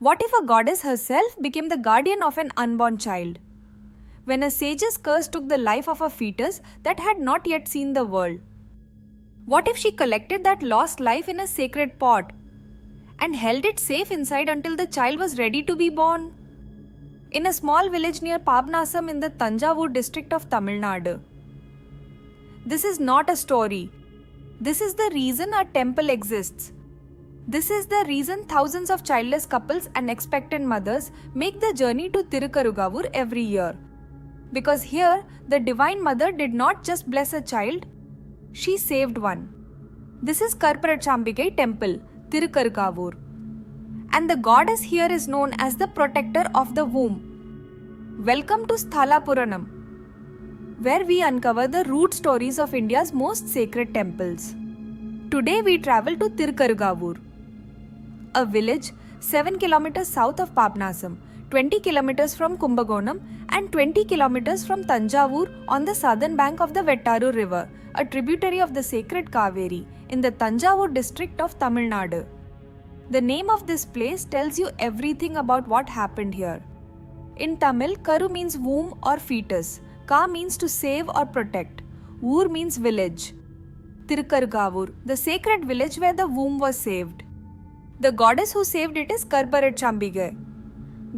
What if a goddess herself became the guardian of an unborn child? When a sage's curse took the life of a fetus that had not yet seen the world? What if she collected that lost life in a sacred pot and held it safe inside until the child was ready to be born? In a small village near Pabnasam in the Thanjavur district of Tamil Nadu. This is not a story. This is the reason our temple exists. This is the reason thousands of childless couples and expectant mothers make the journey to Thirukarukavur every year. Because here, the Divine Mother did not just bless a child, she saved one. This is Garbharakshambigai Temple, Thirukarukavur. And the goddess here is known as the protector of the womb. Welcome to Sthala Puranam, where we uncover the root stories of India's most sacred temples. Today we travel to Thirukarukavur, a village 7 kilometers south of Pabnasam, 20 kilometers from Kumbakonam and 20 kilometers from Thanjavur on the southern bank of the Vettaru river, a tributary of the sacred Kaveri in the Thanjavur district of Tamil Nadu. The name of this place tells you everything about what happened here. In Tamil, Karu means womb or fetus, Ka means to save or protect, Ur means village. Thirukarukavur, the sacred village where the womb was saved. The goddess who saved it is Garbharakshambigai.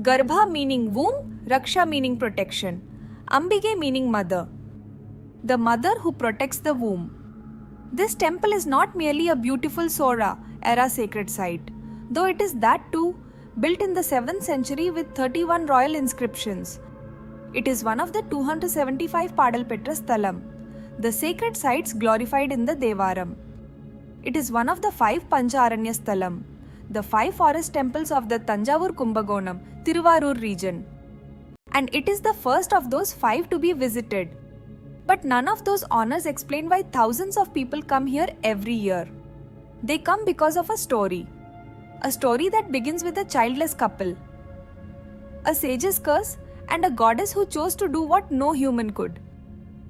Garbha meaning womb, Raksha meaning protection, Ambigai meaning mother. The mother who protects the womb. This temple is not merely a beautiful Sora era sacred site, though it is that too, built in the 7th century with 31 royal inscriptions. It is one of the 275 Paadal Petra Stalam, the sacred sites glorified in the Thevaram. It is one of the 5 Pancha Aranya Sthalam, the 5 forest temples of the Thanjavur Kumbakonam, Thiruvarur region. And it is the first of those 5 to be visited. But none of those honors explain why thousands of people come here every year. They come because of a story that begins with a childless couple, a sage's curse, and a goddess who chose to do what no human could.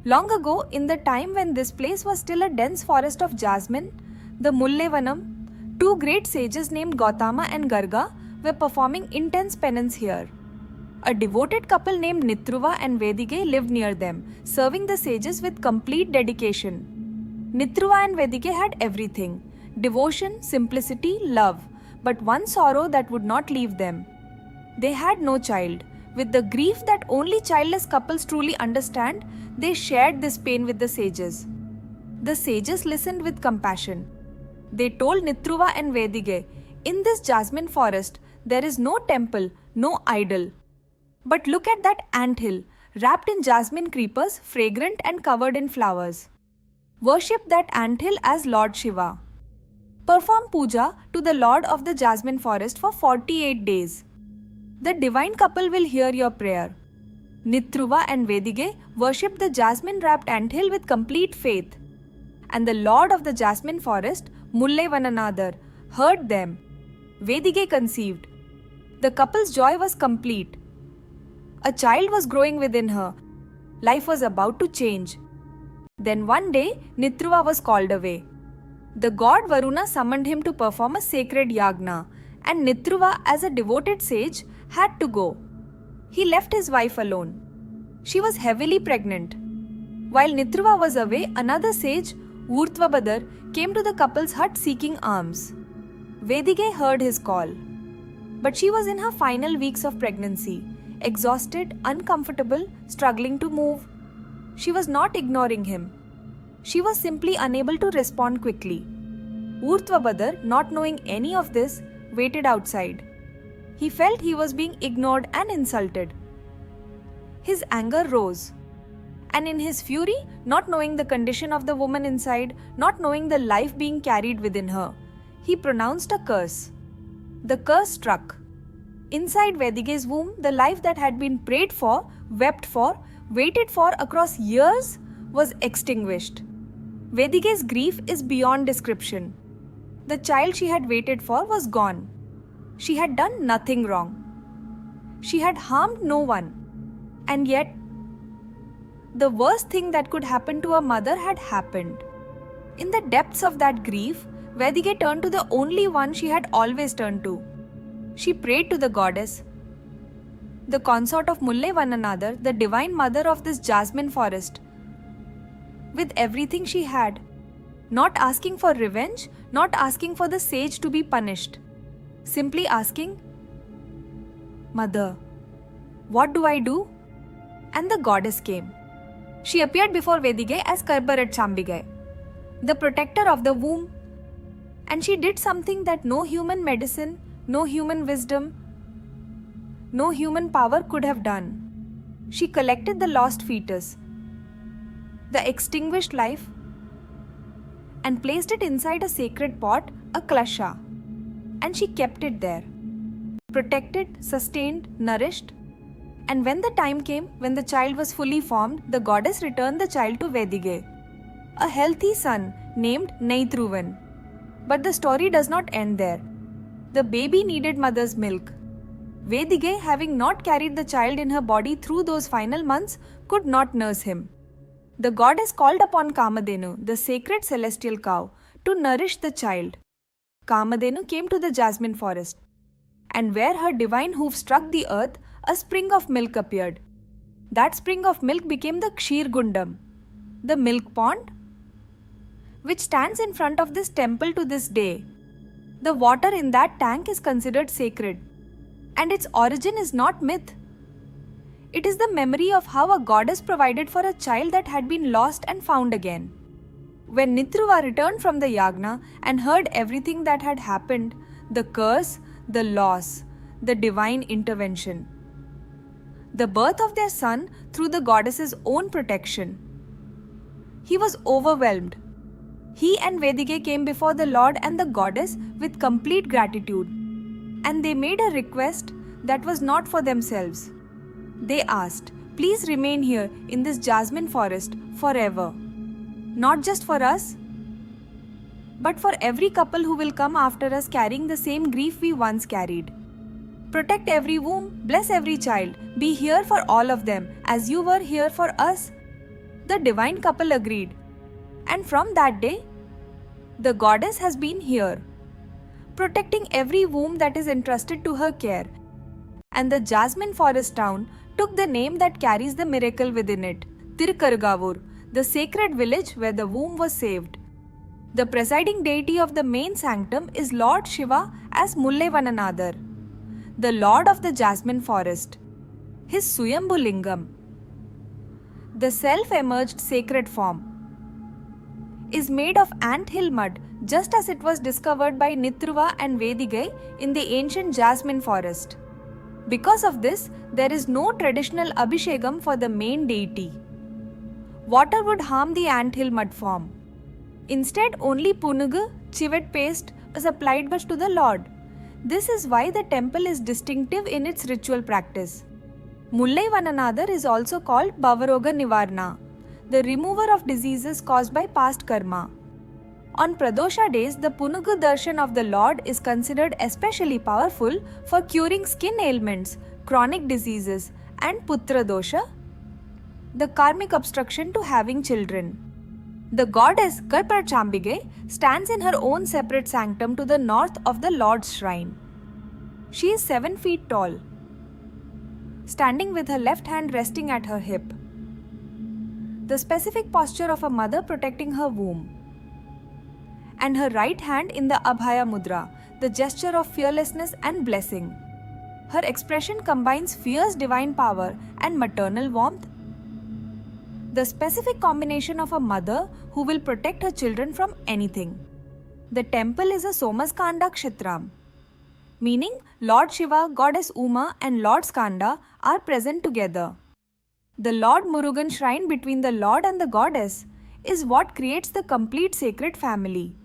Long ago, in the time when this place was still a dense forest of jasmine, the Mullaivananathar, 2 great sages named Gautama and Garga were performing intense penance here. A devoted couple named Nithruva and Vedikai lived near them, serving the sages with complete dedication. Nithruva and Vedikai had everything: devotion, simplicity, love, but one sorrow that would not leave them. They had no child. With the grief that only childless couples truly understand, they shared this pain with the sages. The sages listened with compassion. They told Nithruva and Vedikai, in this jasmine forest, there is no temple, no idol. But look at that anthill, wrapped in jasmine creepers, fragrant and covered in flowers. Worship that anthill as Lord Shiva. Perform puja to the Lord of the jasmine forest for 48 days. The divine couple will hear your prayer. Nithruva and Vedikai worshipped the jasmine-wrapped anthill with complete faith. And the Lord of the jasmine forest, Mullaivananathar, heard them. Vedikai conceived. The couple's joy was complete. A child was growing within her. Life was about to change. Then one day, Nithruva was called away. The god Varuna summoned him to perform a sacred yagna, and Nithruva, as a devoted sage, had to go. He left his wife alone. She was heavily pregnant. While Nithruva was away, another sage, Urtvabhadar, came to the couple's hut seeking alms. Vedikai heard his call. But she was in her final weeks of pregnancy, exhausted, uncomfortable, struggling to move. She was not ignoring him. She was simply unable to respond quickly. Urtvabhadar, not knowing any of this, waited outside. He felt he was being ignored and insulted. His anger rose. And in his fury, not knowing the condition of the woman inside, not knowing the life being carried within her, he pronounced a curse. The curse struck. Inside Vedikai's womb, the life that had been prayed for, wept for, waited for across years was extinguished. Vedikai's grief is beyond description. The child she had waited for was gone. She had done nothing wrong. She had harmed no one. And yet, the worst thing that could happen to a mother had happened. In the depths of that grief, Vedikai turned to the only one she had always turned to. She prayed to the goddess, the consort of Mullaivananathar, the divine mother of this jasmine forest, with everything she had, not asking for revenge, not asking for the sage to be punished, simply asking, Mother, what do I do? And the goddess came. She appeared before Vedikai as Garbharakshambigai, the protector of the womb, and she did something that no human medicine, no human wisdom, no human power could have done. She collected the lost fetus, the extinguished life, and placed it inside a sacred pot, a Kalasha, and she kept it there, protected, sustained, nourished. And when the time came, when the child was fully formed, the goddess returned the child to Vedikai, a healthy son named Neitruvan. But the story does not end there. The baby needed mother's milk. Vedikai, having not carried the child in her body through those final months, could not nurse him. The goddess called upon Kamadhenu, the sacred celestial cow, to nourish the child. Kamadhenu came to the jasmine forest, and where her divine hoof struck the earth, a spring of milk appeared. That spring of milk became the Ksheera Kundam, the milk pond, which stands in front of this temple to this day. The water in that tank is considered sacred, and its origin is not myth. It is the memory of how a goddess provided for a child that had been lost and found again. When Nithruva returned from the yagna and heard everything that had happened, the curse, the loss, the divine intervention, the birth of their son through the goddess's own protection, he was overwhelmed. He and Vedikai came before the Lord and the goddess with complete gratitude, and they made a request that was not for themselves. They asked, please remain here in this jasmine forest forever, not just for us, but for every couple who will come after us carrying the same grief we once carried. Protect every womb, bless every child, be here for all of them as you were here for us. The divine couple agreed, and from that day, the goddess has been here, protecting every womb that is entrusted to her care. And the jasmine forest town took the name that carries the miracle within it, Thirukarukavur, the sacred village where the womb was saved. The presiding deity of the main sanctum is Lord Shiva as Mullaivananathar, the lord of the jasmine forest. His Swayambhu lingam, the self-emerged sacred form, is made of anthill mud, just as it was discovered by Nithruva and Vedikai in the ancient jasmine forest. Because of this, there is no traditional abhishekam for the main deity. Water would harm the anthill mud form. Instead, only Punugu, civet paste was applied to the Lord. This is why the temple is distinctive in its ritual practice. Mullaivananathar is also called Bhavaroga Nivarna, the remover of diseases caused by past karma. On Pradosha days, the Punugu darshan of the Lord is considered especially powerful for curing skin ailments, chronic diseases, and putra dosha, the karmic obstruction to having children. The goddess Garbharakshambigai stands in her own separate sanctum to the north of the Lord's shrine. She is 7 feet tall, standing with her left hand resting at her hip, the specific posture of a mother protecting her womb, and her right hand in the Abhaya Mudra, the gesture of fearlessness and blessing. Her expression combines fierce divine power and maternal warmth, the specific combination of a mother who will protect her children from anything. The temple is a Somaskanda Kshetram, meaning Lord Shiva, Goddess Uma, and Lord Skanda are present together. The Lord Murugan shrine between the Lord and the Goddess is what creates the complete sacred family.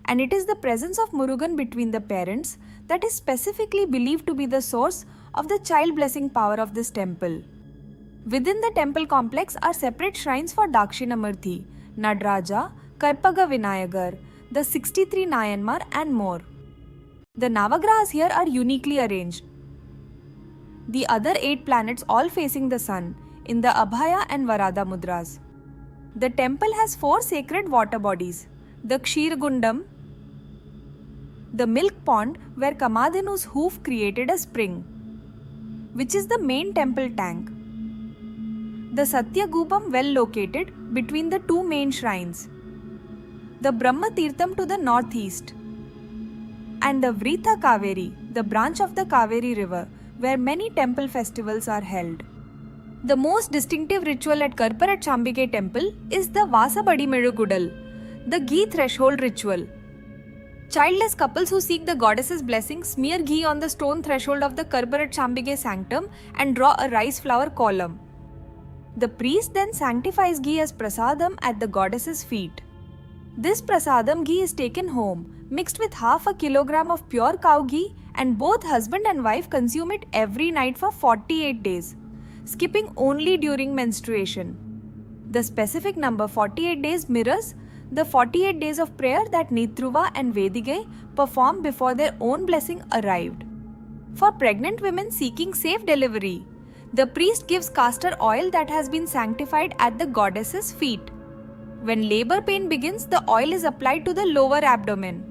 And it is the presence of Murugan between the parents that is specifically believed to be the source of the child blessing power of this temple. Within the temple complex are separate shrines for Dakshinamurthy, Nadraja, Karpaga Vinayagar, the 63 Nayanmar, and more. The Navagrahas here are uniquely arranged. The other 8 planets all facing the sun in the Abhaya and Varada mudras. The temple has 4 sacred water bodies: the Ksheera Kundam, the milk pond where Kamadhenu's hoof created a spring, which is the main temple tank. The Satyagubam well located between the two main shrines, the Brahma Tirtham to the northeast, and the Vritha Kaveri, the branch of the Kaveri river, where many temple festivals are held. The most distinctive ritual at Garbharakshambigai Temple is the Vasapadi Mezhugutal, the ghee threshold ritual. Childless couples who seek the goddess's blessing smear ghee on the stone threshold of the Garbharakshambigai sanctum and draw a rice flower column. The priest then sanctifies ghee as prasadam at the goddess's feet. This prasadam ghee is taken home, mixed with half a kilogram of pure cow ghee, and both husband and wife consume it every night for 48 days, skipping only during menstruation. The specific number 48 days mirrors the 48 days of prayer that Nithruva and Vedikai performed before their own blessing arrived. For pregnant women seeking safe delivery, the priest gives castor oil that has been sanctified at the goddess's feet. When labor pain begins, the oil is applied to the lower abdomen.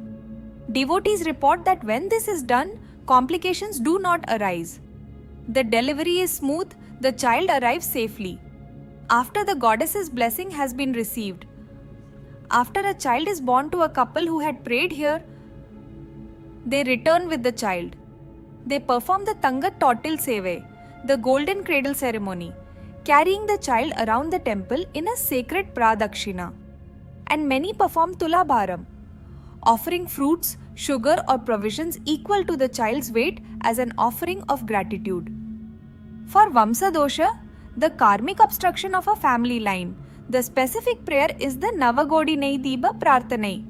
Devotees report that when this is done, complications do not arise. The delivery is smooth, the child arrives safely. After the goddess's blessing has been received, after a child is born to a couple who had prayed here, they return with the child. They perform the Thanga Thottil, the golden cradle ceremony, carrying the child around the temple in a sacred pradakshina. And many perform Tulabharam, offering fruits, sugar or provisions equal to the child's weight as an offering of gratitude. For Vamsa dosha, the karmic obstruction of a family line, the specific prayer is the Navagodinai Diba Prarthanai.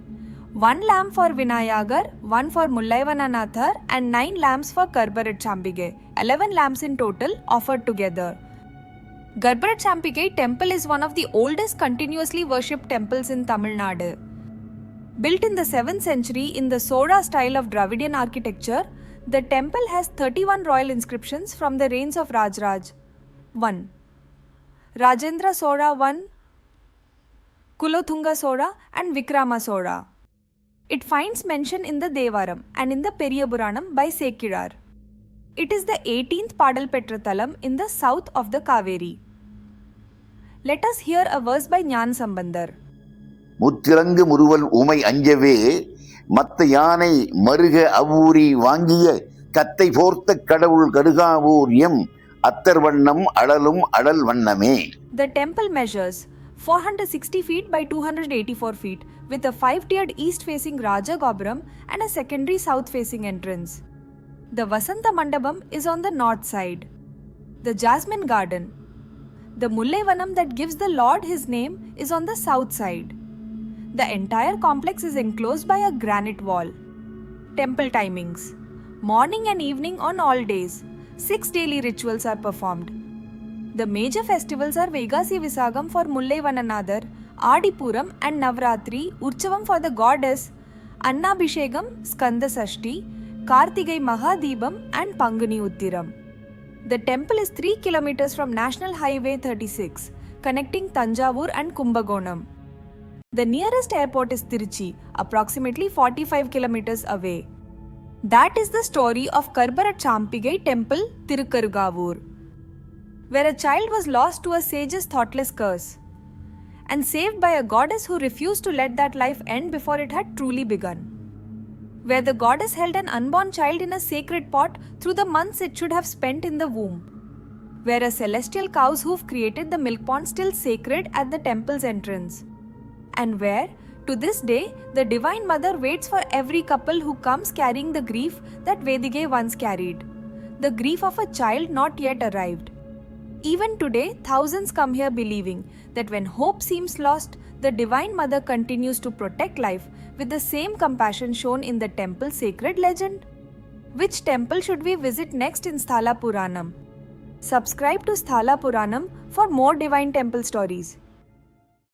1 lamp for Vinayagar, 1 for Mullaivananathar and 9 lamps for Garbharakshambigai, 11 lamps in total offered together. Garbharakshambigai Temple is one of the oldest continuously worshipped temples in Tamil Nadu. Built in the 7th century in the Sora style of Dravidian architecture, the temple has 31 royal inscriptions from the reigns of Rajraj 1, Rajendra Sora 1, Kulothunga Sora and Vikrama Sora. It finds mention in the Thevaram and in the Periyapuranam by Sekirar. It is the 18th Paadal Petra Stalam in the south of the Kaveri. Let us hear a verse by Gnanasambandar. முத்திரங்கு முறுவல் உமை அஞ்சவே மத்த யானை மருக அவ்வூரி வாங்கிய கத்தை போர்த்த கடவுள் கடுகாவூர் M அத்தர் வண்ணம் அடலும் அடல் வண்ணமே. The temple measures 460 feet by 284 feet with a 5-tiered east-facing Raja Gopuram and a secondary south-facing entrance. The Vasanta Mandapam is on the north side. The Jasmine Garden, the Mullaivanam that gives the Lord his name, is on the south side. The entire complex is enclosed by a granite wall. Temple timings: morning and evening on all days. 6 daily rituals are performed. The major festivals are Vaigasi Visagam for Mullaivananathar, Adipuram and Navratri, Urchavam for the goddess, Annabhishegam, Skanda Sashti, Kartigai Mahadibam and Pangani Uttiram. The temple is 3 kilometers from National Highway 36, connecting Tanjavur and Kumbakonam. The nearest airport is Tiruchi, approximately 45 kilometers away. That is the story of Garbharakshambigai Temple, Thirukarukavur, where a child was lost to a sage's thoughtless curse and saved by a goddess who refused to let that life end before it had truly begun. Where the goddess held an unborn child in a sacred pot through the months it should have spent in the womb. Where a celestial cow's hoof created the milk pond still sacred at the temple's entrance. And where, to this day, the Divine Mother waits for every couple who comes carrying the grief that Vedikai once carried, the grief of a child not yet arrived. Even today, thousands come here believing that when hope seems lost, the Divine Mother continues to protect life with the same compassion shown in the temple's sacred legend. Which temple should we visit next in Sthala Puranam? Subscribe to Sthala Puranam for more divine temple stories.